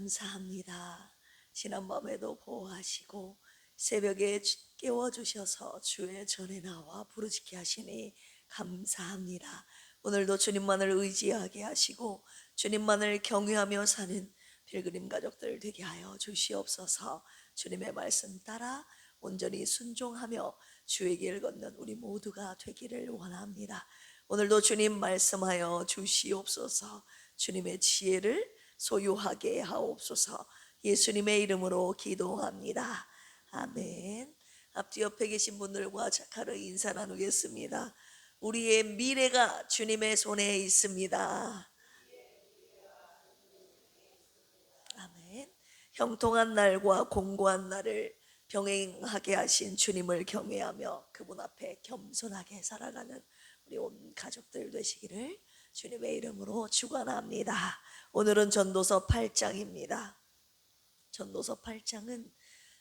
감사합니다. 지난밤에도 보호하시고 새벽에 깨워주셔서 주의 전에 나와 부르짖게 하시니 감사합니다. 오늘도 주님만을 의지하게 하시고 주님만을 경외하며 사는 필그림 가족들 되게 하여 주시옵소서. 주님의 말씀 따라 온전히 순종하며 주의 길 걷는 우리 모두가 되기를 원합니다. 오늘도 주님 말씀하여 주시옵소서. 주님의 지혜를 소유하게 하옵소서. 예수님의 이름으로 기도합니다. 아멘. 앞뒤 옆에 계신 분들과 자카르 인사 나누겠습니다. 우리의 미래가 주님의 손에 있습니다. 아멘. 형통한 날과 공고한 날을 병행하게 하신 주님을 경외하며 그분 앞에 겸손하게 살아가는 우리 온 가족들 되시기를 주님의 이름으로 축원합니다. 오늘은 전도서 8장입니다. 전도서 8장은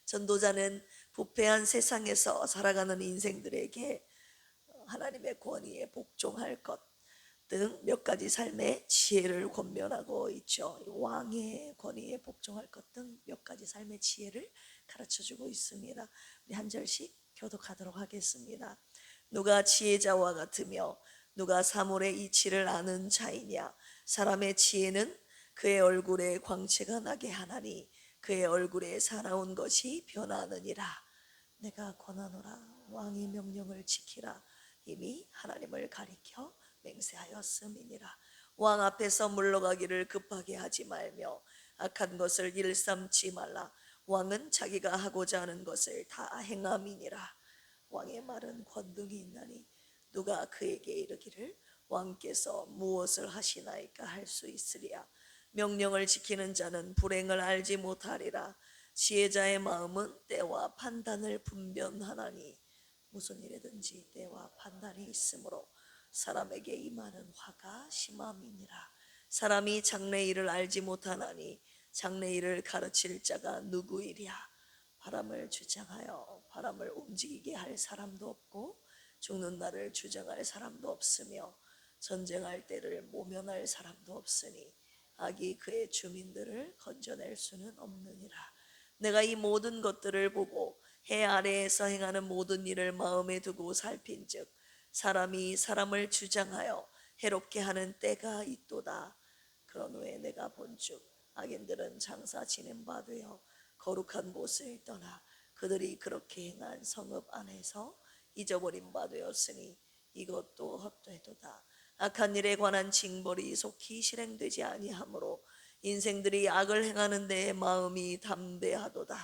전도자는 부패한 세상에서 살아가는 인생들에게 하나님의 권위에 복종할 것 등 몇 가지 삶의 지혜를 권면하고 있죠. 왕의 권위에 복종할 것 등 몇 가지 삶의 지혜를 가르쳐주고 있습니다. 우리 한 절씩 교독하도록 하겠습니다. 누가 지혜자와 같으며 누가 사물의 이치를 아는 자이냐. 사람의 지혜는 그의 얼굴에 광채가 나게 하나니 그의 얼굴에 사나운 것이 변하느니라. 내가 권하노라. 왕의 명령을 지키라. 이미 하나님을 가리켜 맹세하였음이니라. 왕 앞에서 물러가기를 급하게 하지 말며 악한 것을 일삼지 말라. 왕은 자기가 하고자 하는 것을 다 행함이니라. 왕의 말은 권능이 있나니 누가 그에게 이르기를 왕께서 무엇을 하시나이까 할 수 있으리야. 명령을 지키는 자는 불행을 알지 못하리라. 지혜자의 마음은 때와 판단을 분별하나니 무슨 일이든지 때와 판단이 있으므로 사람에게 임하는 화가 심함이니라. 사람이 장래일을 알지 못하나니 장래일을 가르칠 자가 누구이랴. 바람을 주장하여 바람을 움직이게 할 사람도 없고 죽는 날을 주장할 사람도 없으며 전쟁할 때를 모면할 사람도 없으니 악이 그의 주민들을 건져낼 수는 없느니라. 내가 이 모든 것들을 보고 해 아래에서 행하는 모든 일을 마음에 두고 살핀즉 사람이 사람을 주장하여 해롭게 하는 때가 있도다. 그런 후에 내가 본즉 악인들은 장사 지낸 바 되어 거룩한 곳을 떠나 그들이 그렇게 행한 성읍 안에서 잊어버린 바 되었으니 이것도 헛되도다. 악한 일에 관한 징벌이 속히 실행되지 아니하므로 인생들이 악을 행하는 데에 마음이 담대하도다.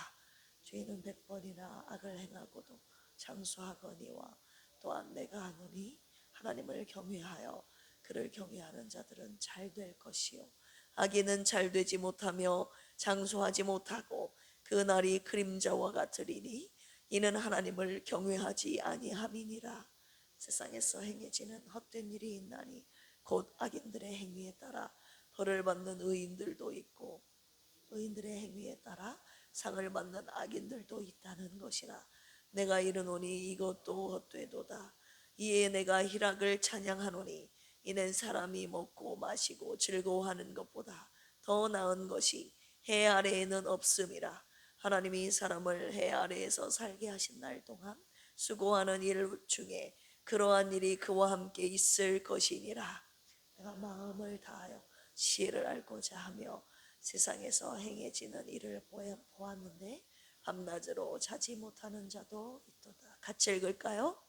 죄는 100번이나 악을 행하고도 장수하거니와 또한 내가 하노니 하나님을 경외하여 그를 경외하는 자들은 잘 될 것이요 악인은 잘 되지 못하며 장수하지 못하고 그 날이 그림자와 같으리니 이는 하나님을 경외하지 아니함이니라. 세상에서 행해지는 헛된 일이 있나니 곧 악인들의 행위에 따라 벌을 받는 의인들도 있고 의인들의 행위에 따라 상을 받는 악인들도 있다는 것이라. 내가 이르노니 이것도 헛되도다. 이에 내가 희락을 찬양하노니 이는 사람이 먹고 마시고 즐거워하는 것보다 더 나은 것이 해 아래에는 없음이라. 하나님이 사람을 해 아래에서 살게 하신 날 동안 수고하는 일 중에 그러한 일이 그와 함께 있을 것이니라. 내가 마음을 다하여 지혜를 알고자 하며 세상에서 행해지는 일을 보았는데 밤낮으로 자지 못하는 자도 있도다. 같이 읽을까요?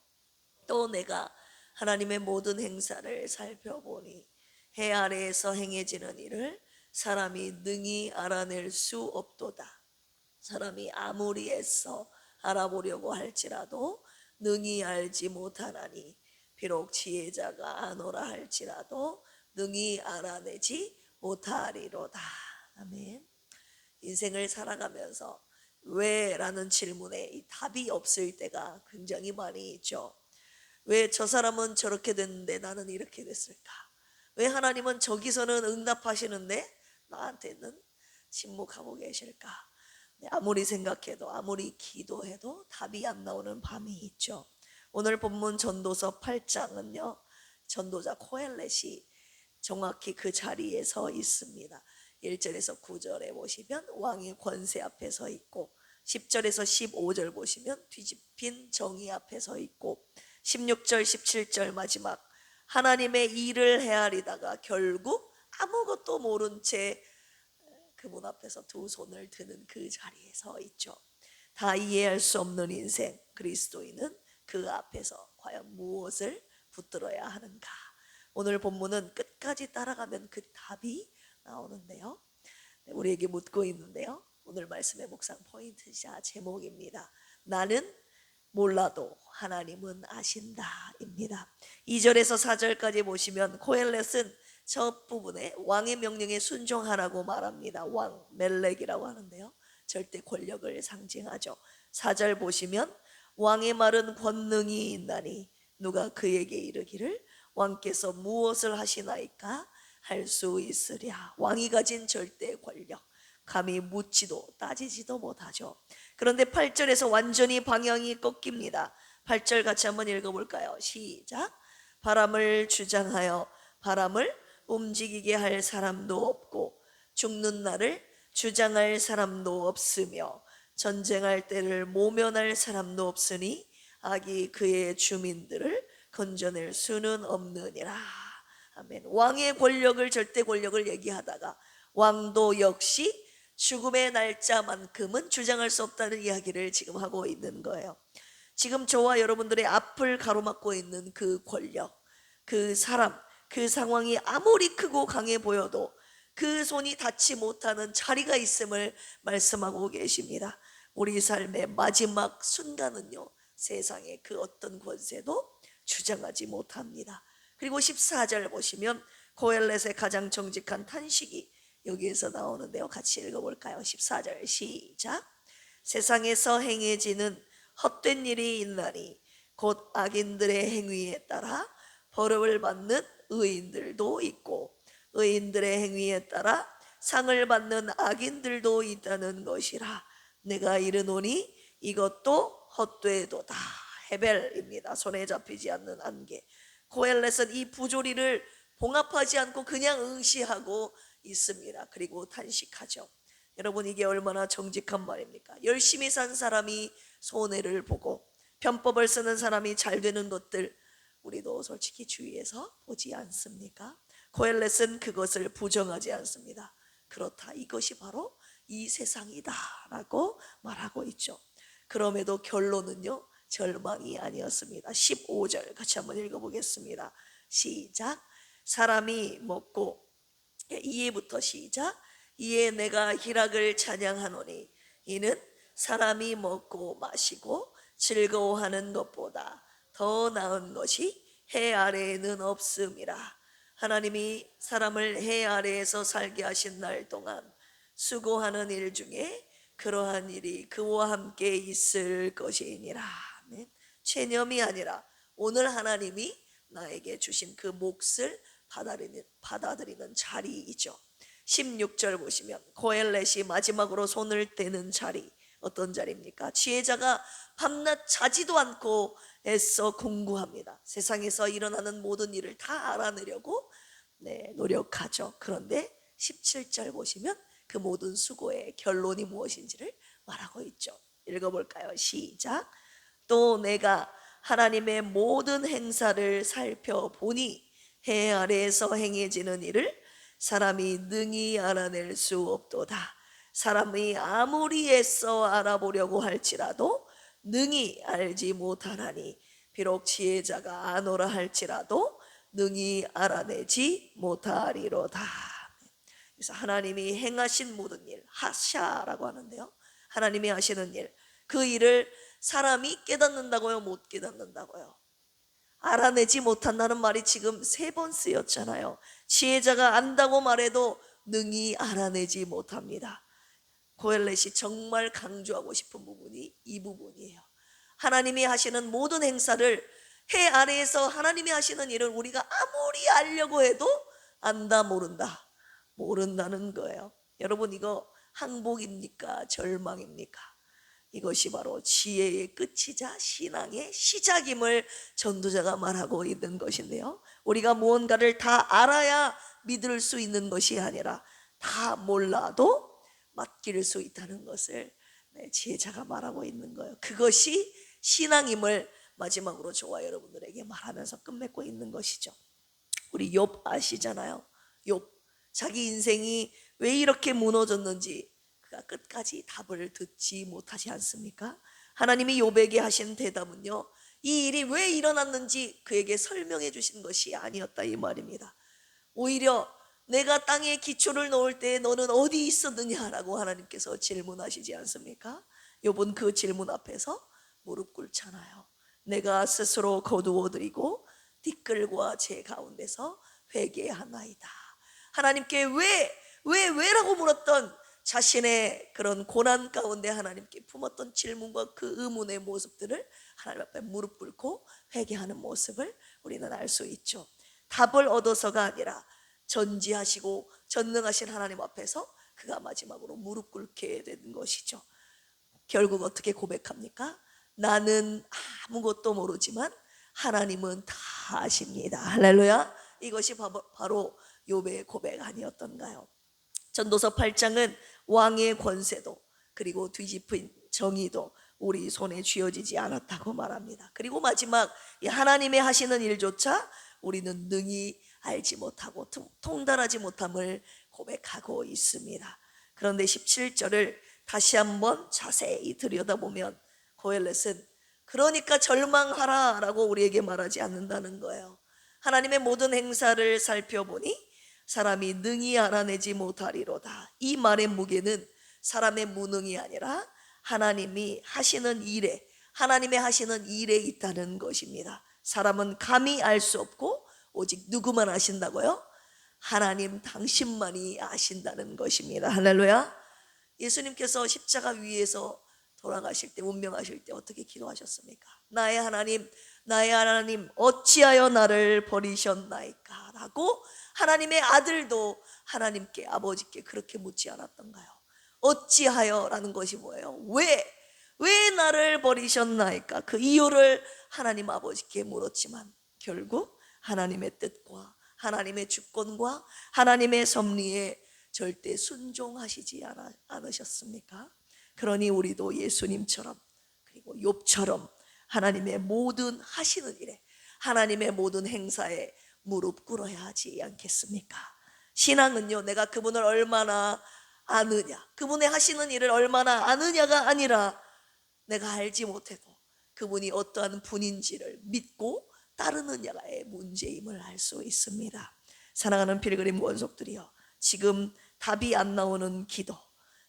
또 내가 하나님의 모든 행사를 살펴보니 해 아래에서 행해지는 일을 사람이 능히 알아낼 수 없도다. 사람이 아무리 애써 알아보려고 할지라도 능히 알지 못하나니 비록 지혜자가 아노라 할지라도 능히 알아내지 못하리로다. 아멘. 인생을 살아가면서 왜? 라는 질문에 이 답이 없을 때가 굉장히 많이 있죠. 왜 저 사람은 저렇게 됐는데 나는 이렇게 됐을까? 왜 하나님은 저기서는 응답하시는데 나한테는 침묵하고 계실까? 아무리 생각해도 아무리 기도해도 답이 안 나오는 밤이 있죠. 오늘 본문 전도서 8장은요 전도자 코엘렛이 정확히 그 자리에 서 있습니다. 1절에서 9절에 보시면 왕의 권세 앞에 서 있고, 10절에서 15절 보시면 뒤집힌 정의 앞에 서 있고, 16절 17절 마지막 하나님의 일을 헤아리다가 결국 아무것도 모른 채 그분 앞에서 두 손을 드는 그 자리에 서 있죠. 다 이해할 수 없는 인생, 그리스도인은 그 앞에서 과연 무엇을 붙들어야 하는가? 오늘 본문은 끝까지 따라가면 그 답이 나오는데요, 우리에게 묻고 있는데요, 오늘 말씀의 묵상 포인트이자 제목입니다. 나는 몰라도 하나님은 아신다입니다. 2절에서 4절까지 보시면 고헬렛은 저 부분에 왕의 명령에 순종하라고 말합니다. 왕 멜렉이라고 하는데요, 절대 권력을 상징하죠. 4절 보시면 왕의 말은 권능이 있나니 누가 그에게 이르기를 왕께서 무엇을 하시나이까 할 수 있으랴. 왕이 가진 절대 권력, 감히 묻지도 따지지도 못하죠. 그런데 8절에서 완전히 방향이 꺾입니다. 8절 같이 한번 읽어볼까요? 시작. 바람을 주장하여 바람을 움직이게 할 사람도 없고 죽는 날을 주장할 사람도 없으며 전쟁할 때를 모면할 사람도 없으니 악이 그의 주민들을 건져낼 수는 없느니라. 아멘. 왕의 권력을, 절대 권력을 얘기하다가 왕도 역시 죽음의 날짜만큼은 주장할 수 없다는 이야기를 지금 하고 있는 거예요. 지금 저와 여러분들의 앞을 가로막고 있는 그 권력, 그 사람, 그 상황이 아무리 크고 강해 보여도 그 손이 닿지 못하는 자리가 있음을 말씀하고 계십니다. 우리 삶의 마지막 순간은요, 세상의 그 어떤 권세도 주장하지 못합니다. 그리고 14절 보시면 고헬렛의 가장 정직한 탄식이 여기에서 나오는데요, 같이 읽어볼까요? 14절 시작. 세상에서 행해지는 헛된 일이 있나니 곧 악인들의 행위에 따라 벌을 받는 의인들도 있고 의인들의 행위에 따라 상을 받는 악인들도 있다는 것이라. 내가 이르노니 이것도 헛되도다. 헤벨입니다. 손에 잡히지 않는 안개. 고헬렛은 이 부조리를 봉합하지 않고 그냥 응시하고 있습니다. 그리고 탄식하죠. 여러분, 이게 얼마나 정직한 말입니까? 열심히 산 사람이 손해를 보고 편법을 쓰는 사람이 잘 되는 것들, 우리도 솔직히 주위에서 보지 않습니까? 고헬렛은 그것을 부정하지 않습니다. 그렇다, 이것이 바로 이 세상이다 라고 말하고 있죠. 그럼에도 결론은요, 절망이 아니었습니다. 15절 같이 한번 읽어보겠습니다. 시작. 사람이 먹고, 이해부터 시작. 이에 내가 희락을 찬양하노니 이는 사람이 먹고 마시고 즐거워하는 것보다 더 나은 것이 해 아래에는 없음이라. 하나님이 사람을 해 아래에서 살게 하신 날 동안 수고하는 일 중에 그러한 일이 그와 함께 있을 것이니라. 체념이 아니라 오늘 하나님이 나에게 주신 그 몫을 받아들이는 자리이죠. 16절 보시면 고헬렛이 마지막으로 손을 떼는 자리, 어떤 자리입니까? 지혜자가 밤낮 자지도 않고 애써 공부합니다. 세상에서 일어나는 모든 일을 다 알아내려고 노력하죠. 그런데 17절 보시면 그 모든 수고의 결론이 무엇인지를 말하고 있죠. 읽어볼까요? 시작. 또 내가 하나님의 모든 행사를 살펴보니 해 아래에서 행해지는 일을 사람이 능히 알아낼 수 없도다. 사람이 아무리 애써 알아보려고 할지라도 능히 알지 못하나니 비록 지혜자가 아노라 할지라도 능히 알아내지 못하리로다. 그래서 하나님이 행하신 모든 일, 하샤라고 하는데요, 하나님이 하시는 일, 그 일을 사람이 깨닫는다고요? 못 깨닫는다고요? 알아내지 못한다는 말이 지금 3번 쓰였잖아요. 지혜자가 안다고 말해도 능히 알아내지 못합니다. 고헬렛이 정말 강조하고 싶은 부분이 이 부분이에요. 하나님이 하시는 모든 행사를, 해 아래에서 하나님이 하시는 일을 우리가 아무리 알려고 해도 안다, 모른다, 모른다는 거예요. 여러분, 이거 항복입니까? 절망입니까? 이것이 바로 지혜의 끝이자 신앙의 시작임을 전도자가 말하고 있는 것인데요, 우리가 무언가를 다 알아야 믿을 수 있는 것이 아니라 다 몰라도 맡길 수 있다는 것을 지혜자가 말하고 있는 거예요. 그것이 신앙임을 마지막으로 저와 여러분들에게 말하면서 끝맺고 있는 것이죠. 우리 욥 아시잖아요. 욥 자기 인생이 왜 이렇게 무너졌는지 그가 끝까지 답을 듣지 못하지 않습니까? 하나님이 욥에게 하신 대답은요, 이 일이 왜 일어났는지 그에게 설명해 주신 것이 아니었다 이 말입니다. 오히려 내가 땅에 기초를 놓을 때 너는 어디 있었느냐라고 하나님께서 질문하시지 않습니까? 욥은 그 질문 앞에서 무릎 꿇잖아요. 내가 스스로 거두어드리고 티끌과 제 가운데서 회개하나이다. 하나님께 왜라고 물었던 자신의 그런 고난 가운데 하나님께 품었던 질문과 그 의문의 모습들을 하나님 앞에 무릎 꿇고 회개하는 모습을 우리는 알 수 있죠. 답을 얻어서가 아니라 전지하시고 전능하신 하나님 앞에서 그가 마지막으로 무릎 꿇게 된 것이죠. 결국 어떻게 고백합니까? 나는 아무것도 모르지만 하나님은 다 아십니다. 할렐루야. 이것이 바로 욥의 고백 아니었던가요? 전도서 8장은 왕의 권세도 그리고 뒤집힌 정의도 우리 손에 쥐어지지 않았다고 말합니다. 그리고 마지막 하나님의 하시는 일조차 우리는 능히 알지 못하고 통달하지 못함을 고백하고 있습니다. 그런데 17절을 다시 한번 자세히 들여다보면 고헬렛은 그러니까 절망하라 라고 우리에게 말하지 않는다는 거예요. 하나님의 모든 행사를 살펴보니 사람이 능히 알아내지 못하리로다. 이 말의 무게는 사람의 무능이 아니라 하나님이 하시는 일에, 하나님의 하시는 일에 있다는 것입니다. 사람은 감히 알 수 없고 오직 누구만 아신다고요? 하나님 당신만이 아신다는 것입니다. 할렐루야. 예수님께서 십자가 위에서 돌아가실 때, 운명하실 때 어떻게 기도하셨습니까? 나의 하나님 어찌하여 나를 버리셨나이까? 라고 하나님의 아들도 하나님께, 아버지께 그렇게 묻지 않았던가요? 어찌하여 라는 것이 뭐예요? 왜 나를 버리셨나이까? 그 이유를 하나님 아버지께 물었지만 결국 하나님의 뜻과 하나님의 주권과 하나님의 섭리에 절대 순종하시지 않으셨습니까? 그러니 우리도 예수님처럼 그리고 욥처럼 하나님의 모든 하시는 일에, 하나님의 모든 행사에 무릎 꿇어야 하지 않겠습니까? 신앙은요, 내가 그분을 얼마나 아느냐, 그분의 하시는 일을 얼마나 아느냐가 아니라 내가 알지 못해도 그분이 어떠한 분인지를 믿고 따르느냐의 문제임을 알 수 있습니다. 사랑하는 필그림 권속들이여, 지금 답이 안 나오는 기도,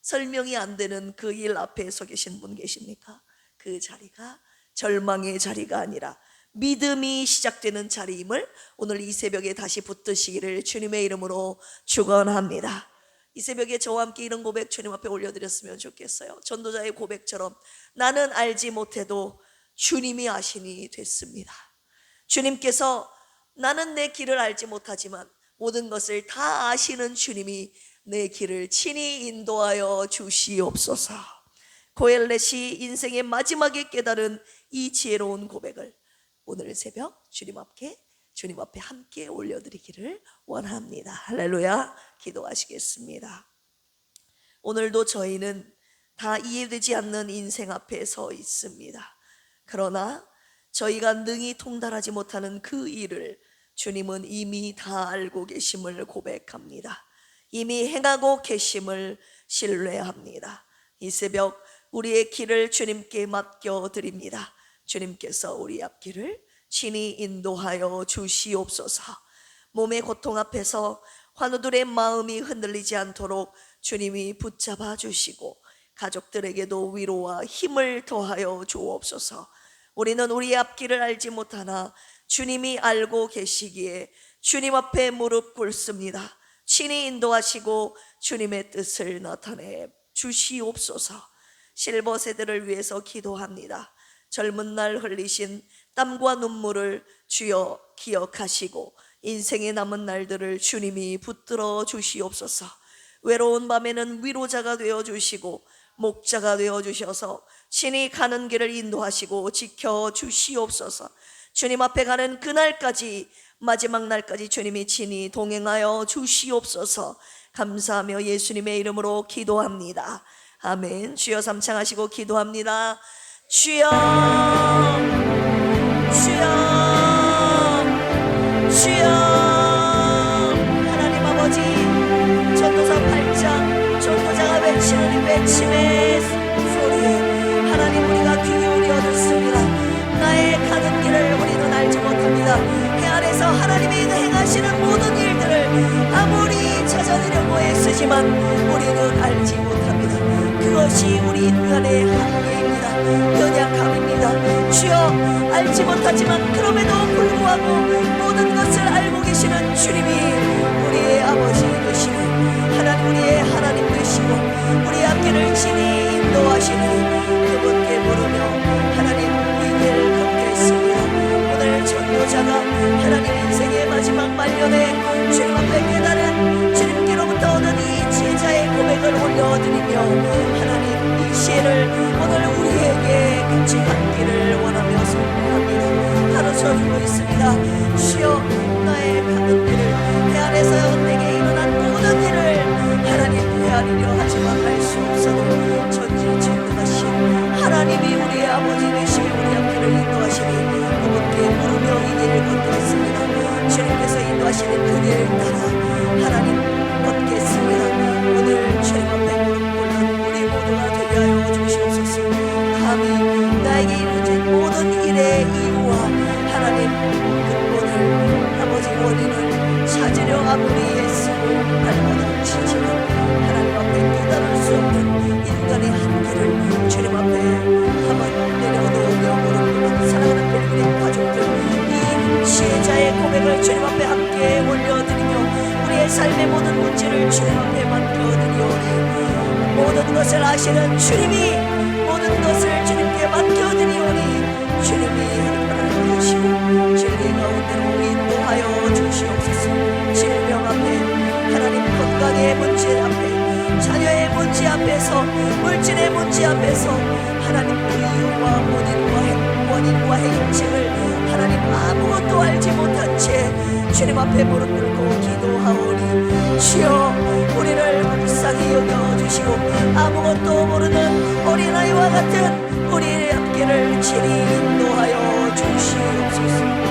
설명이 안 되는 그 일 앞에 서 계신 분 계십니까? 그 자리가 절망의 자리가 아니라 믿음이 시작되는 자리임을 오늘 이 새벽에 다시 붙드시기를 주님의 이름으로 축원합니다. 이 새벽에 저와 함께 이런 고백 주님 앞에 올려드렸으면 좋겠어요. 전도자의 고백처럼 나는 알지 못해도 주님이 아시니 됐습니다. 주님께서 나는 내 길을 알지 못하지만 모든 것을 다 아시는 주님이 내 길을 친히 인도하여 주시옵소서. 고헬렛이 인생의 마지막에 깨달은 이 지혜로운 고백을 오늘 새벽 주님 앞에 함께 올려드리기를 원합니다. 할렐루야. 기도하시겠습니다. 오늘도 저희는 다 이해되지 않는 인생 앞에 서 있습니다. 그러나 저희가 능히 통달하지 못하는 그 일을 주님은 이미 다 알고 계심을 고백합니다. 이미 행하고 계심을 신뢰합니다. 이 새벽 우리의 길을 주님께 맡겨드립니다. 주님께서 우리 앞길을 친히 인도하여 주시옵소서. 몸의 고통 앞에서 환우들의 마음이 흔들리지 않도록 주님이 붙잡아 주시고 가족들에게도 위로와 힘을 더하여 주옵소서. 우리는 우리의 앞길을 알지 못하나 주님이 알고 계시기에 주님 앞에 무릎 꿇습니다. 친히 인도하시고 주님의 뜻을 나타내 주시옵소서. 실버 세대를 위해서 기도합니다. 젊은 날 흘리신 땀과 눈물을 주여 기억하시고 인생의 남은 날들을 주님이 붙들어 주시옵소서. 외로운 밤에는 위로자가 되어 주시고 목자가 되어 주셔서 친히 가는 길을 인도하시고 지켜 주시옵소서. 주님 앞에 가는 그날까지, 마지막 날까지 주님이 친히 동행하여 주시옵소서. 감사하며 예수님의 이름으로 기도합니다. 아멘. 주여 삼창하시고 기도합니다. 주여, 주여, 주여. 하나님 아버지, 전도서 8장 전도자가 외치는 이 외침의 소리에 하나님 우리가 귀 기울여 듣습니다. 나의 가는 길을 우리는 알지 못합니다. 해 아래서 하나님이 행하시는 모든 일들을 아무리 찾아내려고 애쓰지만 우리는 알지 못합니다. 그것이 우리 인간의 한계입니다. 연약함입니다. 주여, 알지 못하지만 그럼에도 불구하고 모든 것을 알고 계시는 주님이 우리의 아버지 되시는 하나님, 우리의 하나님 되시고 우리 앞길을 친히 인도하시는 그분께 물으며 하나님 위기를 걷겠습니다. 오늘 전도자가 하나님 인생의 마지막 말년에 주님 앞에 깨달은 주님께로부터 얻은 이 제자의 고백을 올려드리며 하나님 이 시를 오늘 우리에게 같이 갖기를 원하며 선포합니다. 가르쳐주고 있습니다. 주여, 나의 가는 길을 해 안에서 내게 일어난 모든 일을 하나님 헤아리려 하지만 할 수 없어도 전지전능하신 하나님이 우리의 아버지 되시며 우리 앞길을 인도하시니 그분께 물으며 이 길을 걷겠습니다. 주님께서 인도하시는 그 길 따라 하나님 걷겠습니다. 오늘 주님 앞에 무릎 꿇는 우리 모두가 되게 하여 주시옵소서. 감히 나에게 이루어진 모든 일의 이유와 하나님 근본을 아버지 원인을 찾으려 아무리 애쓰고 발버둥 치지만 하나님 앞에 깨달을 수 없는 인간의 한계를 주님 앞에 한번 내려놓으며 무릎 꿇는 사랑하는 벨그린 가족들, 이 지혜자의 고백을 주님 앞에 함께 올려드리며 우리의 삶의 모든 문제를 주님 앞에 맡겨드리오니 모든 것을 아시는 주님이 모든 것을 주님께 맡겨드리오니 주님이 하나님 되시고 진리 가운데로 인도하여 주시옵소서. 질병 앞에 하나님 건강의 문제 앞에 자녀의 문제 앞에서 물질의 문제 앞에서 하나님 그 이유와 원인과 해결책을 하나님 아무것도 알지 못한 채 주님 앞에 무릎 꿇고 기도하오니 주여, 우리를 불쌍히 여겨주시고 아무것도 모르는 어린아이와 같은 우리의 앞길을 친히 인도하여 주시옵소서.